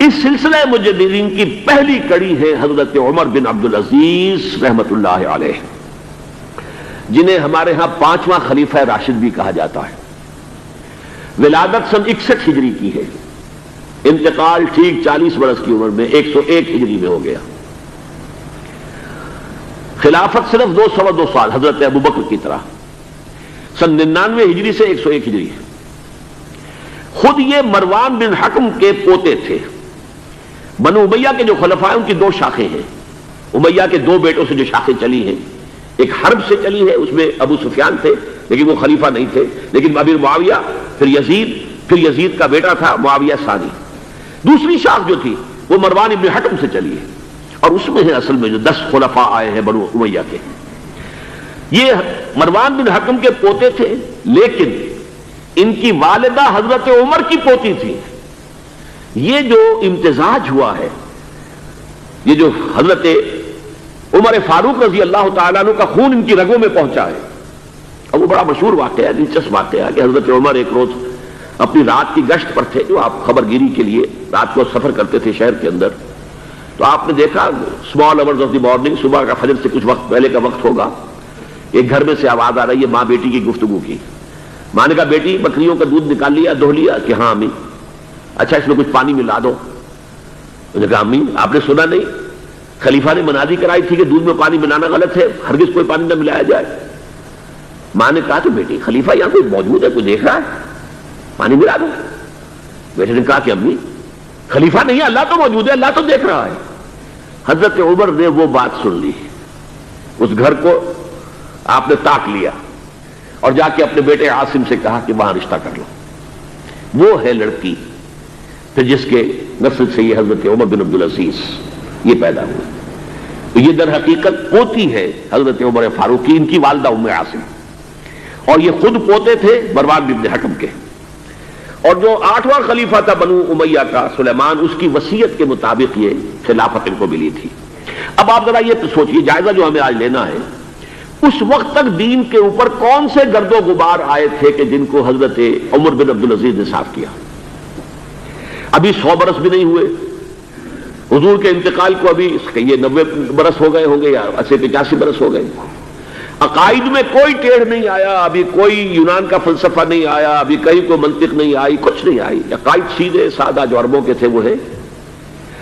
اس سلسلہ مجددین کی پہلی کڑی ہے حضرت عمر بن عبدالعزیز رحمت اللہ علیہ، جنہیں ہمارے ہاں 5واں خلیفہ راشد بھی کہا جاتا ہے۔ ولادت سن 61 ہجری کی ہے، انتقال ٹھیک 40 برس کی عمر میں 101 ہجری میں ہو گیا۔ خلافت صرف 2 سال حضرت ابوبکر کی طرح، سن 99 ہجری سے 101 ہجری۔ خود یہ مروان بن حکم کے پوتے تھے۔ بنو امیہ کے جو خلفاء ہیں ان کی 2 شاخیں ہیں، امیہ کے 2 بیٹوں سے جو شاخیں چلی ہیں، ایک حرب سے چلی ہے، اس میں ابو سفیان تھے لیکن وہ خلیفہ نہیں تھے، لیکن امیر معاویہ، پھر یزید کا بیٹا تھا معاویہ ثانی۔ دوسری شاخ جو تھی وہ مروان بن حکم سے چلی ہے، اور اس میں ہے اصل میں جو 10 خلفاء آئے ہیں بنو امیہ کے۔ یہ مروان بن حکم کے پوتے تھے، لیکن ان کی والدہ حضرت عمر کی پوتی تھی۔ یہ جو امتزاج ہوا ہے، یہ جو حضرت عمر فاروق رضی اللہ تعالیٰ عنہ کا خون ان کی رگوں میں پہنچا ہے، اور وہ بڑا مشہور واقعہ ہے، دلچسپ واقعہ ہے کہ حضرت عمر ایک روز اپنی رات کی گشت پر تھے، جو آپ خبر گیری کے لیے رات کو سفر کرتے تھے شہر کے اندر، تو آپ نے دیکھا small hours of the morning, صبح کا فجر سے کچھ وقت پہلے کا وقت ہوگا، ایک گھر میں سے آواز آ رہی ہے ماں بیٹی کی گفتگو کی۔ ماں نے کہا بیٹی بکریوں کا دودھ نکال لیا، دھو لیا؟ کہ ہاں امی۔ اچھا اس میں کچھ پانی ملا دو۔ انہوں نے کہا امی آپ نے سنا نہیں، خلیفہ نے منادی کرائی تھی کہ دودھ میں پانی ملانا غلط ہے، ہرگز کوئی پانی نہ ملایا جائے۔ ماں نے کہا کہ بیٹی خلیفہ یہاں کوئی موجود ہے، کوئی دیکھ رہا ہے، پانی ملا دو۔ بیٹے نے کہا کہ امی خلیفہ نہیں ہے، اللہ تو موجود ہے، اللہ تو دیکھ رہا ہے۔ حضرت عمر نے وہ بات سن لی، اس گھر کو آپ نے تاک لیا اور جا کے اپنے بیٹے عاصم سے کہا کہ وہاں رشتہ کر لو۔ وہ ہے لڑکی پھر جس کے نسل سے یہ حضرت عمر بن عبدالعزیز یہ پیدا ہوئے۔ تو یہ در حقیقت پوتی ہے حضرت عمر فاروق کی، ان کی والدہ ام عاصم، اور یہ خود پوتے تھے مروان بن حکم کے۔ اور جو 8واں خلیفہ تھا بنو امیہ کا سلیمان، اس کی وصیت کے مطابق یہ خلافت ان کو ملی تھی۔ اب آپ ذرا یہ سوچئے، جائزہ جو ہمیں آج لینا ہے، اس وقت تک دین کے اوپر کون سے گرد و غبار آئے تھے کہ جن کو حضرت عمر بن عبدالعزیز نے صاف کیا؟ ابھی 100 برس بھی نہیں ہوئے حضور کے انتقال کو، ابھی یہ 90 برس ہو گئے ہوں گے یا 80-85 برس ہو گئے۔ عقائد میں کوئی ٹیڑھ نہیں آیا، ابھی کوئی یونان کا فلسفہ نہیں آیا، ابھی کہیں کوئی منطق نہیں آئی، کچھ نہیں آئی، عقائد سیدھے سادہ جو عربوں کے تھے وہ ہے۔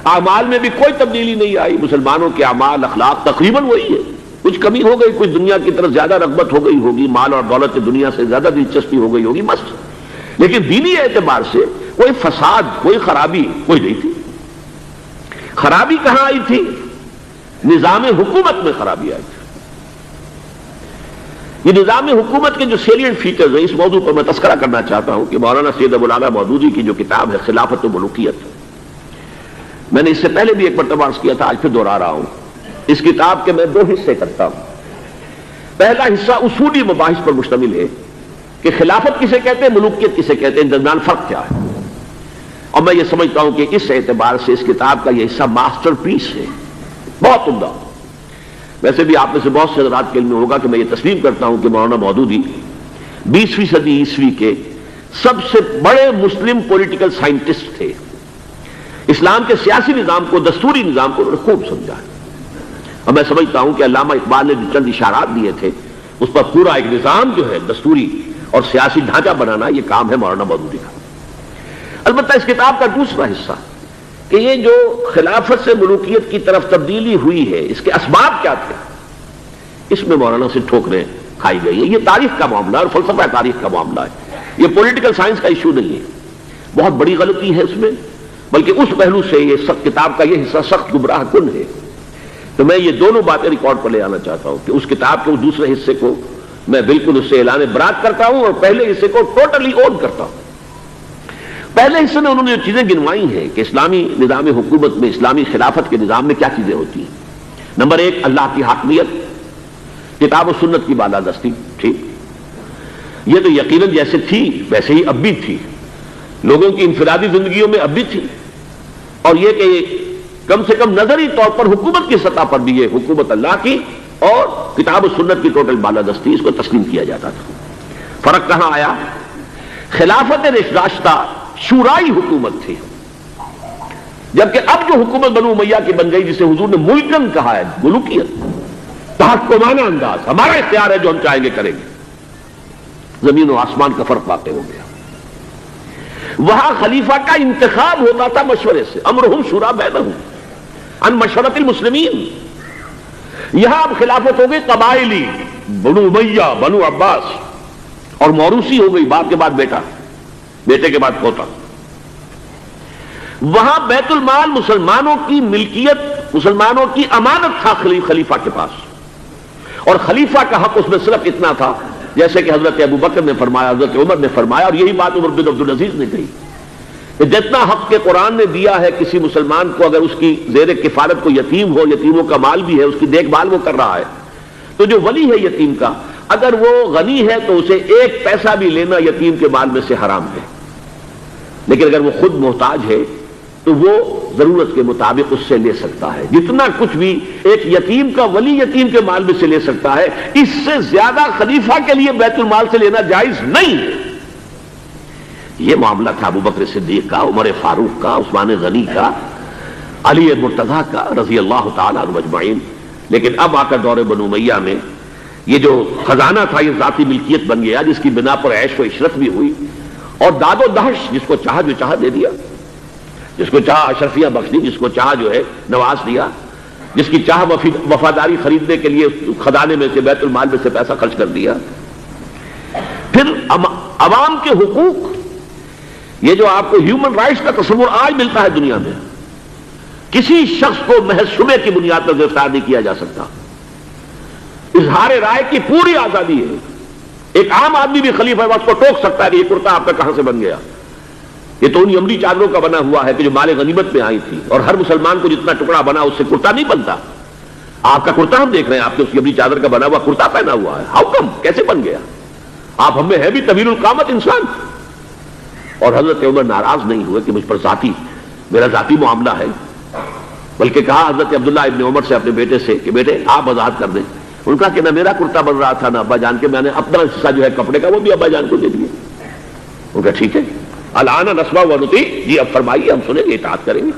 اعمال میں بھی کوئی تبدیلی نہیں آئی، مسلمانوں کے اعمال اخلاق تقریباً وہی ہے، کچھ کمی ہو گئی، کچھ دنیا کی طرف زیادہ رغبت ہو گئی ہوگی، مال اور دولت دنیا سے زیادہ دلچسپی ہو گئی ہوگی بس، لیکن دینی اعتبار سے کوئی فساد، کوئی خرابی کوئی نہیں تھی۔ خرابی کہاں آئی تھی؟ نظام حکومت میں خرابی آئی تھی۔ یہ نظام حکومت کے جو سیلینٹ فیچرز ہیں، اس موضوع پر میں تذکرہ کرنا چاہتا ہوں کہ مولانا سید ابو الاعلیٰ مودودی کی جو کتاب ہے خلافت و ملوکیت، میں نے اس سے پہلے بھی ایک مرتبہ عرض کیا تھا، آج پھر دوہرا رہا ہوں۔ اس کتاب کے میں 2 حصے کرتا ہوں۔ پہلا حصہ اصولی مباحث پر مشتمل ہے کہ خلافت کسے کہتے ہیں، ملوکیت کسے کہتے ہیں، ان درمیان فرق کیا ہے، اور میں یہ سمجھتا ہوں کہ اس اعتبار سے اس کتاب کا یہ حصہ ماسٹر پیس ہے، بہت عمدہ۔ ویسے بھی آپ میں سے بہت سے حضرات کے علم میں ہوگا کہ میں یہ تسلیم کرتا ہوں کہ مولانا مودودی 20ویں صدی عیسوی کے سب سے بڑے مسلم پولیٹیکل سائنٹسٹ تھے۔ اسلام کے سیاسی نظام کو، دستوری نظام کو انہوں نے خوب سمجھا ہے، اور میں سمجھتا ہوں کہ علامہ اقبال نے جو چند اشارات دیے تھے اس پر پورا ایک نظام جو ہے دستوری اور سیاسی ڈھانچہ بنانا، یہ کام ہے مولانا مودودی کا۔ البتہ اس کتاب کا دوسرا حصہ کہ یہ جو خلافت سے ملوکیت کی طرف تبدیلی ہوئی ہے، اس کے اسباب کیا تھے، اس میں مولانا سے ٹھوکریں کھائی گئی ہیں۔ یہ تاریخ کا معاملہ اور فلسفہ تاریخ کا معاملہ ہے، یہ پولیٹیکل سائنس کا ایشو نہیں ہے۔ بہت بڑی غلطی ہے اس میں، بلکہ اس پہلو سے یہ کتاب کا یہ حصہ سخت گمراہ کن ہے۔ تو میں یہ دونوں باتیں ریکارڈ پر لے آنا چاہتا ہوں کہ اس کتاب کے اس دوسرے حصے کو میں بالکل اس سے اعلان برات کرتا ہوں، اور پہلے حصے کو ٹوٹلی اون کرتا ہوں۔ پہلے حصے میں انہوں نے جو چیزیں گنوائی ہیں کہ اسلامی نظام حکومت میں، اسلامی خلافت کے نظام میں کیا چیزیں ہوتی ہیں۔ نمبر 1 اللہ کی حاکمیت، کتاب و سنت کی بالادستی، ٹھیک، یہ تو یقیناً جیسے تھی ویسے ہی اب بھی تھی، لوگوں کی انفرادی زندگیوں میں اب بھی تھی، اور یہ کہ کم سے کم نظری طور پر حکومت کی سطح پر بھی یہ حکومت اللہ کی اور کتاب و سنت کی ٹوٹل بالادستی، اس کو تسلیم کیا جاتا تھا۔ فرق کہاں آیا؟ خلافت راستہ شورائی حکومت تھی، جبکہ اب جو حکومت بنو امیہ کی بن گئی جسے حضور نے ملکن کہا ہے، ملوکیت، تحکمانہ انداز، ہمارا اختیار ہے، جو ہم چاہیں گے کریں گے، زمین و آسمان کا فرق واقع ہو گیا۔ وہاں خلیفہ کا انتخاب ہوتا تھا مشورے سے، امرہم شورا بینہم ان مشورت المسلمین۔ یہاں اب خلافت ہو گئی قبائلی، بنو امیہ، بنو عباس، اور موروثی ہو گئی، باپ کے بعد بیٹا، بیٹے کے بعد پوتا۔ وہاں بیت المال مسلمانوں کی ملکیت، مسلمانوں کی امانت تھا خلیفہ کے پاس، اور خلیفہ کا حق اس میں صرف اتنا تھا جیسے کہ حضرت ابو بکر نے فرمایا، حضرت عمر نے فرمایا، اور یہی بات عمر بن عبدالعزیز نے کہی کہ جتنا حق کے قرآن نے دیا ہے کسی مسلمان کو، اگر اس کی زیر کفالت کو یتیم ہو، یتیموں کا مال بھی ہے، اس کی دیکھ بھال وہ کر رہا ہے، تو جو ولی ہے یتیم کا، اگر وہ غنی ہے تو اسے ایک پیسہ بھی لینا یتیم کے مال میں سے حرام ہے، لیکن اگر وہ خود محتاج ہے تو وہ ضرورت کے مطابق اس سے لے سکتا ہے، جتنا کچھ بھی ایک یتیم کا ولی یتیم کے مال میں سے لے سکتا ہے، اس سے زیادہ خلیفہ کے لیے بیت المال سے لینا جائز نہیں ہے۔ یہ معاملہ تھا ابو بکر صدیق کا، عمر فاروق کا، عثمان غنی کا، علی مرتضیٰ کا رضی اللہ تعالیٰ عنہ اجمعین۔ لیکن اب آ کر دور بنو امیہ میں یہ جو خزانہ تھا یہ ذاتی ملکیت بن گیا، جس کی بنا پر عیش و عشرت بھی ہوئی، اور داد و دہش، جس کو چاہا جو چاہا دے دیا، جس کو چاہا اشرفیہ بخش دی، جس کو چاہا جو ہے نواز دیا، جس کی چاہا وفاداری خریدنے کے لیے خزانے میں سے بیت المال میں سے پیسہ خرچ کر دیا۔ پھر عوام کے حقوق، یہ جو آپ کو ہیومن رائٹس کا تصور آج ملتا ہے دنیا میں، کسی شخص کو محض شبے کی بنیاد پر گرفتار نہیں کیا جا سکتا، اظہار رائے کی پوری آزادی ہے، ایک عام آدمی بھی خلیفہ وقت کو ٹوک سکتا ہے کہ یہ کرتا آپ کا کہاں سے بن گیا، یہ تو ان عمری چادروں کا بنا ہوا ہے کہ جو مال غنیمت میں آئی تھی، اور ہر مسلمان کو جتنا ٹکڑا بنا اس سے کرتا نہیں بنتا۔ آپ کا کرتا ہم دیکھ رہے ہیں، آپ نے اس کی عمری چادر کا بنا ہوا کرتا پہنا ہوا ہے، ہاؤ کم، کیسے بن گیا؟ آپ ہم میں ہے بھی طویل القامت انسان۔ اور حضرت عمر ناراض نہیں ہوئے کہ مجھ پر میرا ذاتی معاملہ ہے، بلکہ کہا حضرت عبداللہ ابن عمر سے اپنے بیٹے سے کہ بیٹے آپ آزاد کر دیں۔ ان کا کہ نہ میرا کرتا بن رہا تھا نہ ابا جان کے، میں نے اپنا حصہ جو ہے کپڑے کا وہ بھی ابا جان کو دے دیا۔ ان کا ٹھیک ہے، الآن نسمع و نطیع، جی اب فرمائیے ہم سنیں گے، اطاعت کریں گے۔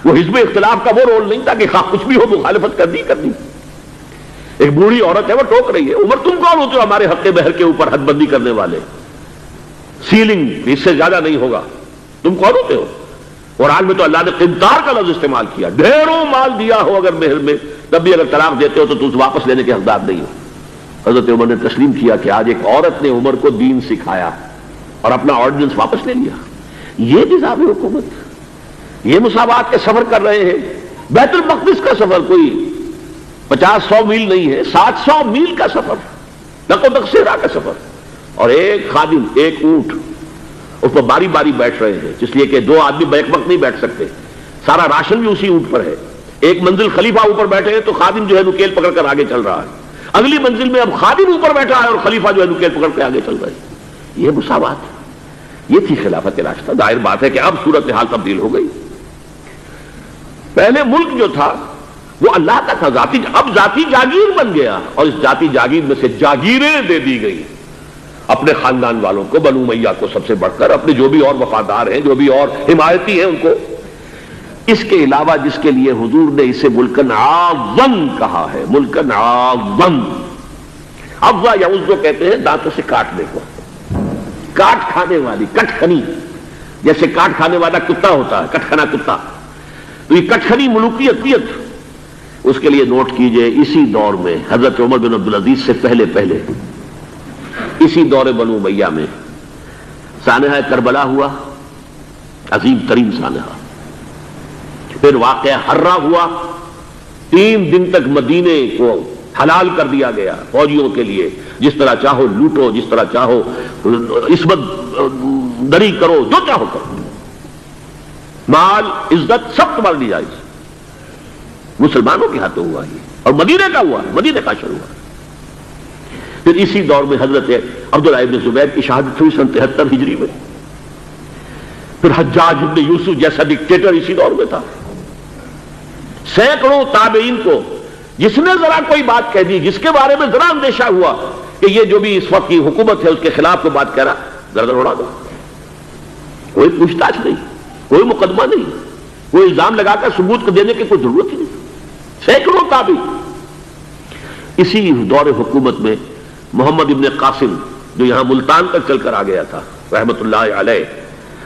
وہ حزب اختلاف کا وہ رول نہیں تھا کہ خواہ کچھ بھی ہو مخالفت کر دی۔ ایک بوڑھی عورت ہے وہ ٹوک رہی ہے، عمر تم کون ہوتے ہو ہمارے حق بہر کے اوپر حد بندی کرنے والے، سیلنگ اس سے زیادہ نہیں ہوگا، تم کون ہوتے ہو؟ اور آج میں تو اللہ نے قنطار کا لفظ استعمال کیا، ڈھیروں مال دیا ہو اگر مہر میں، تب بھی اگر طلاق دیتے ہو تو تم واپس لینے کے حقدار نہیں ہو۔ حضرت عمر نے تسلیم کیا کہ آج ایک عورت نے عمر کو دین سکھایا اور اپنا آرڈیننس واپس لے لیا۔ یہ نظام حکومت، یہ مساوات کے سفر کر رہے ہیں۔ بیت المقدس کا سفر کوئی 50-100 میل نہیں ہے، 700 میل کا سفر، نقو تقصیرہ کا سفر، اور ایک خادم، ایک اونٹ، اس پر باری باری بیٹھ رہے ہیں، اس لیے کہ 2 آدمی بیک وقت نہیں بیٹھ سکتے، سارا راشن بھی اسی اونٹ پر ہے۔ ایک منزل خلیفہ اوپر بیٹھے ہیں تو خادم جو ہے نکیل پکڑ کر آگے چل رہا ہے، اگلی منزل میں اب خادم اوپر بیٹھا ہے اور خلیفہ جو ہے نکیل پکڑ کے آگے چل رہا ہے۔ یہ مساوات، یہ تھی خلافت کا راستہ۔ ظاہر بات ہے کہ اب صورتحال تبدیل ہو گئی۔ پہلے ملک جو تھا وہ اللہ کا تھا، اب ذاتی جاگیر بن گیا، اور اس ذاتی جاگیر میں سے جاگیریں دے دی گئی اپنے خاندان والوں کو، بنو امیہ کو سب سے بڑھ کر، اپنے جو بھی اور وفادار ہیں، جو بھی اور حمایتی ہیں ان کو۔ اس کے علاوہ جس کے لیے حضور نے اسے ملکن عاظم کہا ہے، ملکن عاظم، عضا یعض کہتے ہیں دانتوں سے کاٹنے کو، کاٹ کھانے والی، کٹکھنی، جیسے کاٹ کھانے والا کتا ہوتا ہے، کٹکھنا کتا، تو یہ کٹکھنی ملوکیت، اس کے لیے نوٹ کیجئے اسی دور میں حضرت عمر بن عبدالعزیز سے پہلے اسی دور بنو امیہ میں سانحہ کربلا ہوا، عظیم ترین سانحہ۔ پھر واقعہ حرہ ہوا، 3 دن تک مدینے کو حلال کر دیا گیا فوجیوں کے لیے، جس طرح چاہو لوٹو، جس طرح چاہو عصمت دری کرو، جو چاہو کرو، مال عزت سب تمہارے لیے جائز۔ مسلمانوں کے ہاتھوں ہوا یہ، اور مدینے کا ہوا، مدینے کا شروع ہوا۔ پھر اسی دور میں حضرت عبداللہ ابن زبیر کی شہادت ہوئی 73 ہجری میں۔ پھر حجاج ابن یوسف جیسا ڈکٹیٹر اسی دور میں تھا۔ سینکڑوں تابعین کو جس نے ذرا کوئی بات کہہ دی، جس کے بارے میں ذرا اندیشہ ہوا کہ یہ جو بھی اس وقت کی حکومت ہے اس کے خلاف کوئی بات کہہ رہا، گردن اڑا دو، کوئی پوچھ تاچھ نہیں، کوئی مقدمہ نہیں، وہ الزام لگا کر ثبوت کو دینے کی کوئی ضرورت ہی نہیں، سینکڑوں تابع۔ اسی دور حکومت میں محمد ابن قاسم جو یہاں ملتان تک چل کر آ گیا تھا رحمت اللہ علیہ،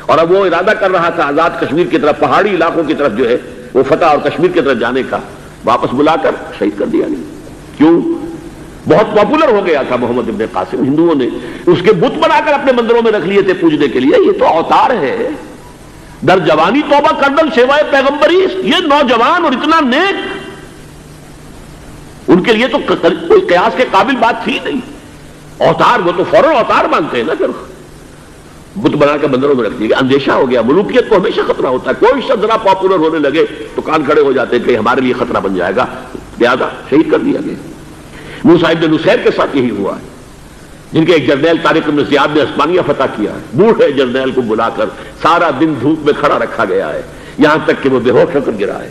اور اب وہ ارادہ کر رہا تھا آزاد کشمیر کی طرف، پہاڑی علاقوں کی طرف جو ہے وہ فتح اور کشمیر کی طرف جانے کا، واپس بلا کر شہید کر دیا گیا۔ کیوں؟ بہت پاپولر ہو گیا تھا محمد ابن قاسم، ہندوؤں نے اس کے بت بنا کر اپنے مندروں میں رکھ لیے تھے پوجنے کے لیے۔ یہ تو اوتار ہے، در جوانی توبہ کردل سوائے پیغمبری، یہ نوجوان اور اتنا نیک، ان کے لیے تو کوئی قیاس کے قابل بات تھی نہیں۔ اوتار، وہ تو فوراً اوتار مانتے ہیں نا، پھر بت بنا کے مندروں میں رکھ دیے گئے۔ اندیشہ ہو گیا، ملوکیت کو ہمیشہ خطرہ ہوتا ہے، کوئی شخص ذرا پاپولر ہونے لگے تو کان کھڑے ہو جاتے کہ ہمارے لیے خطرہ بن جائے گا، لہذا شہید کر دیا گیا۔ موسیٰ ابن نصیر کے ساتھ یہی ہوا ہے، جن کے ایک جرنیل طارق بن زیاد نے عثمانیہ فتح کیا ہے، بوڑھے جرنیل کو بلا کر سارا دن دھوپ میں کھڑا رکھا گیا ہے، یہاں تک کہ وہ بے ہوش ہو کر گرا ہے،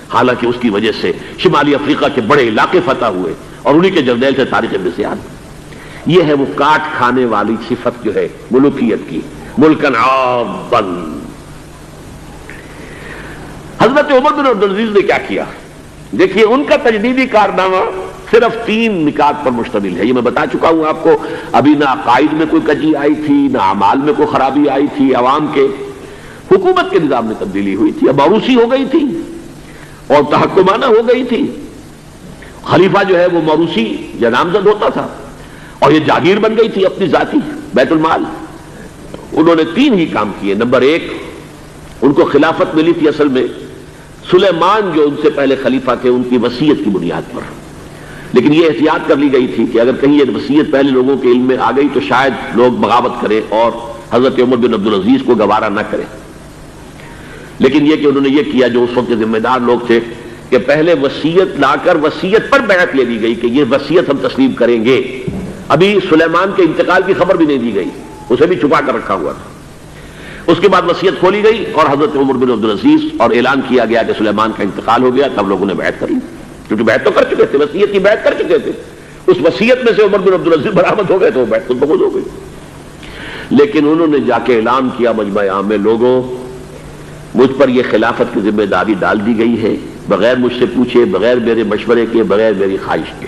حالانکہ اس کی وجہ سے شمالی افریقہ کے بڑے علاقے فتح ہوئے، اور انہی کے جرنیل تھے طارق بن زیاد۔ یہ ہے وہ کاٹ کھانے والی صفت جو ہے ملوکیت کی، ملکن عابا۔ حضرت عمر بن عبدالعزیز نے کیا کیا؟ دیکھیے ان کا تجدیدی کارنامہ صرف 3 نکات پر مشتمل ہے، یہ میں بتا چکا ہوں آپ کو۔ ابھی نہ عقائد میں کوئی کجی آئی تھی، نہ اعمال میں کوئی خرابی آئی تھی، عوام کے حکومت کے نظام میں تبدیلی ہوئی تھی، اب موروثی ہو گئی تھی اور تحکمانہ ہو گئی تھی۔ خلیفہ جو ہے وہ موروثی یا نامزد ہوتا تھا، اور یہ جاگیر بن گئی تھی اپنی ذاتی بیت المال۔ انہوں نے 3 ہی کام کیے۔ نمبر 1، ان کو خلافت ملی تھی اصل میں سلیمان جو ان سے پہلے خلیفہ تھے ان کی وصیت کی بنیاد پر، لیکن یہ احتیاط کر لی گئی تھی کہ اگر کہیں یہ وصیت پہلے لوگوں کے علم میں آ گئی تو شاید لوگ بغاوت کریں اور حضرت عمر بن عبدالعزیز کو گوارا نہ کریں۔ لیکن یہ کہ انہوں نے یہ کیا جو اس وقت کے ذمہ دار لوگ تھے کہ پہلے وصیت لا کر وصیت پر بیعت لے لی گئی کہ یہ وصیت ہم تسلیم کریں گے۔ ابھی سلیمان کے انتقال کی خبر بھی نہیں دی گئی، اسے بھی چھپا کر رکھا ہوا تھا۔ اس کے بعد وصیت کھولی گئی اور حضرت عمر بن عبدالعزیز، اور اعلان کیا گیا کہ سلیمان کا انتقال ہو گیا، تب لوگوں نے بیعت کری، کیونکہ بیعت تو کر چکے تھے، وصیت کی بیعت کر چکے تھے۔ اس وصیت میں سے عمر بن عبدالعزیز برآمد ہو گئے تو بیعت خود بخود ہو گئی۔ لیکن انہوں نے جا کے اعلان کیا مجمع عام میں، لوگوں مجھ پر یہ خلافت کی ذمہ داری ڈال دی گئی ہے، بغیر مجھ سے پوچھے، بغیر میرے مشورے کے، بغیر میری خواہش کے،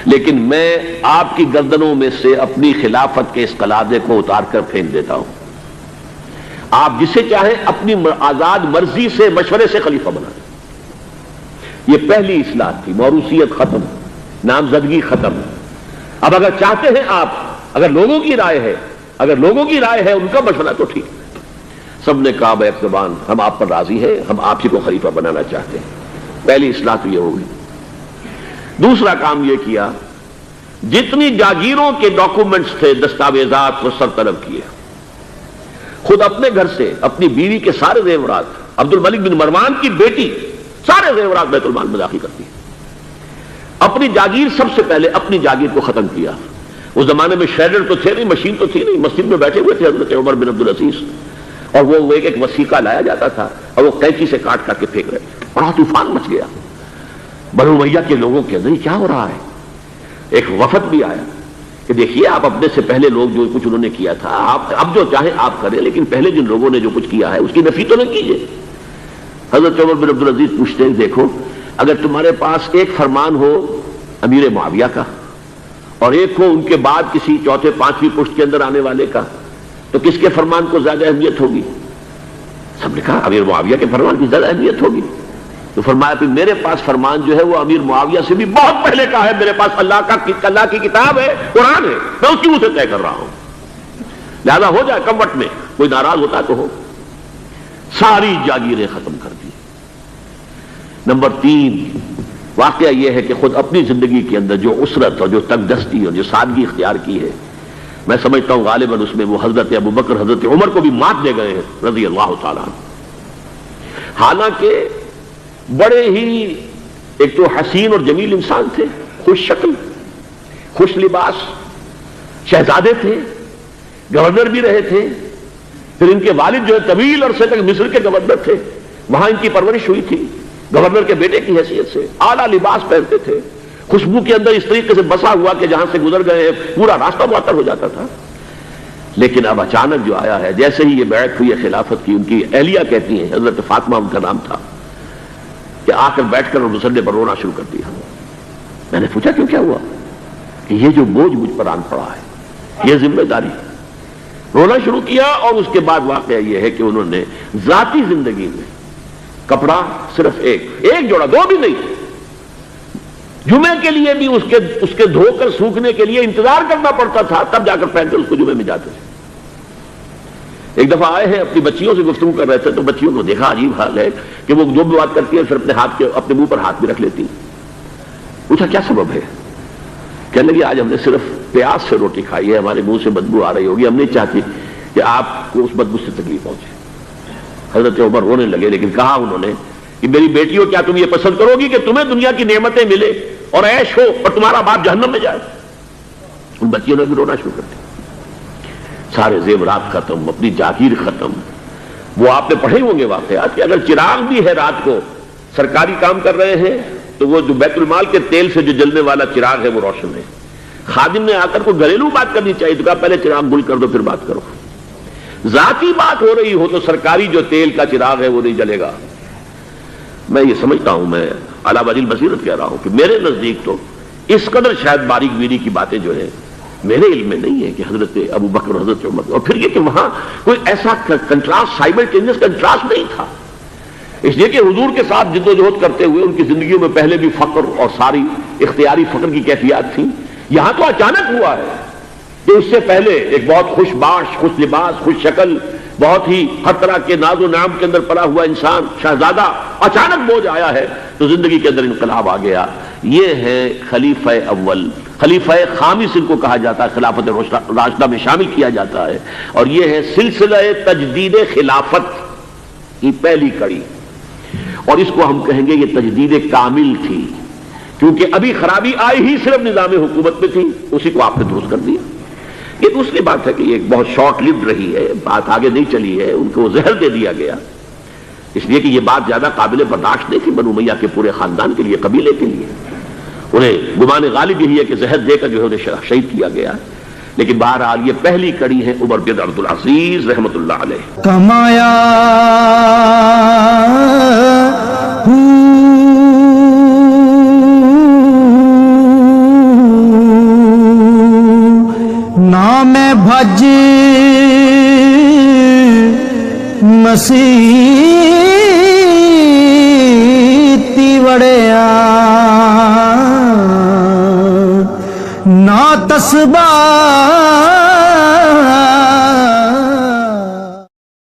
لیکن میں آپ کی گردنوں میں سے اپنی خلافت کے اس قلادے کو اتار کر پھینک دیتا ہوں، آپ جسے چاہیں اپنی آزاد مرضی سے مشورے سے خلیفہ بنا دیں۔ یہ پہلی اصلاح تھی، موروثیت ختم، نامزدگی ختم۔ اب اگر چاہتے ہیں آپ، اگر لوگوں کی رائے ہے ان کا مشورہ تو ٹھیک۔ سب نے کہا بیک زبان ہم آپ پر راضی ہیں، ہم آپ ہی کو خلیفہ بنانا چاہتے ہیں۔ پہلی اصلاح تو یہ ہوگی۔ دوسرا کام یہ کیا، جتنی جاگیروں کے ڈاکومنٹس تھے، دستاویزات، وہ سب طلب کیے، خود اپنے گھر سے اپنی بیوی کے سارے زیورات، عبد الملک بن مروان کی بیٹی سارے زیورات بیت المال میں داخل کرتی، اپنی جاگیر سب سے پہلے اپنی جاگیر کو ختم کیا۔ اس زمانے میں شیڈر تو تھے نہیں، مشین تو تھی نہیں، مسجد میں بیٹھے ہوئے تھے حضرت عمر بن عبدالعزیز، اور وہ ایک ایک وثیقہ لایا جاتا تھا اور وہ قینچی سے کاٹ کر کے پھینک رہے تھے۔ بڑا طوفان مچ گیا بنو امیہ کے لوگوں کے اندر، کیا ہو رہا ہے؟ ایک وفد بھی آیا کہ دیکھیے آپ اپنے سے پہلے لوگ جو کچھ انہوں نے کیا تھا، آپ اب جو چاہیں آپ کریں، لیکن پہلے جن لوگوں نے جو کچھ کیا ہے اس کی نفی تو نہ کیجیے۔ حضرت عمر بن عبدالعزیز پوچھتے ہیں دیکھو اگر تمہارے پاس ایک فرمان ہو امیر معاویہ کا اور ایک ہو ان کے بعد کسی چوتھے پانچویں پشت کے اندر آنے والے کا، تو کس کے فرمان کو زیادہ اہمیت ہوگی؟ سب نے کہا امیر معاویہ کے فرمان کی زیادہ اہمیت ہوگی۔ تو فرمایا پھر میرے پاس فرمان جو ہے وہ امیر معاویہ سے بھی بہت پہلے کا ہے، میرے پاس اللہ کی کتاب ہے، قرآن ہے، میں اس کی منہ سے طے کر رہا ہوں، لہذا ہو جائے کموٹ میں، کوئی ناراض ہوتا تو ہو۔ ساری جاگیریں ختم کر دی۔ نمبر 3 واقعہ یہ ہے کہ خود اپنی زندگی کے اندر جو اسرت اور جو تنگ دستی اور جو سادگی اختیار کی ہے، میں سمجھتا ہوں غالباً اس میں وہ حضرت ابوبکر حضرت عمر کو بھی مات دے گئے ہیں رضی اللہ تعالیٰ عنہ۔ حالانکہ بڑے ہی ایک تو حسین اور جمیل انسان تھے، خوش شکل، خوش لباس، شہزادے تھے، گورنر بھی رہے تھے، پھر ان کے والد جو ہے طویل عرصے تک مصر کے گورنر تھے، وہاں ان کی پرورش ہوئی تھی گورنر کے بیٹے کی حیثیت سے، اعلیٰ لباس پہنتے تھے، خوشبو کے اندر اس طریقے سے بسا ہوا کہ جہاں سے گزر گئے پورا راستہ معطر ہو جاتا تھا۔ لیکن اب اچانک جو آیا ہے، جیسے ہی یہ بیعت ہوئی ہے خلافت کی، ان کی اہلیہ کہتی ہیں، حضرت فاطمہ ان کا نام تھا، کہ آ کر بیٹھ کر اور مصلے پر رونا شروع کر دیا۔ میں نے پوچھا کیوں، کیا ہوا؟ کہ یہ جو بوجھ مجھ پر آن پڑا ہے، یہ ذمہ داری۔ رونا شروع کیا، اور اس کے بعد واقعہ یہ ہے کہ انہوں نے ذاتی زندگی میں کپڑا صرف ایک جوڑا، دو بھی نہیں، جمعے کے لیے بھی اس کے دھو کر سوکھنے کے لیے انتظار کرنا پڑتا تھا، تب جا کر پہن کر اس کو جمعے میں جاتے تھے۔ ایک دفعہ آئے ہیں، اپنی بچیوں سے گفتگو کر رہے تھے، تو بچیوں کو دیکھا عجیب حال ہے کہ وہ جو بھی بات کرتی ہے پھر اپنے منہ پر ہاتھ بھی رکھ لیتی۔ پوچھا کیا سبب ہے؟ کہنے لگی آج ہم نے صرف پیاز سے روٹی کھائی ہے، ہمارے منہ سے بدبو آ رہی ہوگی، ہم نہیں چاہتی کہ آپ کو اس بدبو سے تکلیف پہنچے۔ حضرت عمر رونے لگے، لیکن کہا انہوں نے کہ میری بیٹیوں، کیا تم یہ پسند کرو گی کہ تمہیں دنیا کی نعمتیں ملے اور عیش ہو اور تمہارا باپ جہنم میں جائے؟ ان بچیوں نے بھی رونا شروع کر دیا۔ سارے زیورات ختم، اپنی جاگیر ختم۔ وہ آپ نے پڑھے ہوں گے واقعات کہ اگر چراغ بھی ہے رات کو، سرکاری کام کر رہے ہیں، تو وہ جو بیت المال کے تیل سے جو جلنے والا چراغ ہے وہ روشن ہے۔ خادم نے آ کر کوئی گھریلو بات کرنی چاہیے تو کہا پہلے چراغ گل کر دو پھر بات کرو۔ ذاتی بات ہو رہی ہو تو سرکاری جو تیل کا چراغ ہے وہ نہیں جلے گا۔ میں یہ سمجھتا ہوں، میں علی وجہ البصیرت کہہ رہا ہوں کہ میرے نزدیک تو اس قدر شاید باریک بینی کی باتیں جو ہیں میرے علم میں نہیں ہے کہ حضرت ابو بکر اور حضرت عمر، اور پھر یہ کہ وہاں کوئی ایسا کنٹراسٹ، سائملٹینیس کنٹراسٹ نہیں تھا، اس لیے کہ حضور کے ساتھ جد و جہد کرتے ہوئے ان کی زندگیوں میں پہلے بھی فقر اور ساری اختیاری فقر کی کیفیات تھیں۔ یہاں تو اچانک ہوا ہے کہ اس سے پہلے ایک بہت خوش باش، خوش لباس، خوش شکل، بہت ہی ہر طرح کے ناز و نعم کے اندر پڑا ہوا انسان، شہزادہ، اچانک بوجھ آیا ہے تو زندگی کے اندر انقلاب آ گیا۔ یہ ہے خلیفہ اول، خلیفہ خامس ان کو کہا جاتا ہے، خلافت راشدہ میں شامل کیا جاتا ہے، اور یہ ہے سلسلہ تجدید خلافت کی پہلی کڑی، اور اس کو ہم کہیں گے یہ تجدید کامل تھی، کیونکہ ابھی خرابی آئی ہی صرف نظام حکومت میں تھی، اسی کو آپ نے درست کر دیا۔ یہ دوسری بات ہے کہ یہ بہت شارٹ لیوڈ رہی ہے، بات آگے نہیں چلی ہے، ان کو زہر دے دیا گیا، اس لیے کہ یہ بات زیادہ قابل برداشت نہیں تھی بنو امیہ کے پورے خاندان کے لیے، قبیلے کے لیے۔ انہیں گمان غالب یہی ہے کہ زہر دے کر جو ہے انہیں شہید کیا گیا، لیکن بہرحال یہ پہلی کڑی ہے عمر بن عبد العزیز رحمۃ اللہ علیہ۔ کمایا نام بھج مسیح تی وڑیا، نا تسبا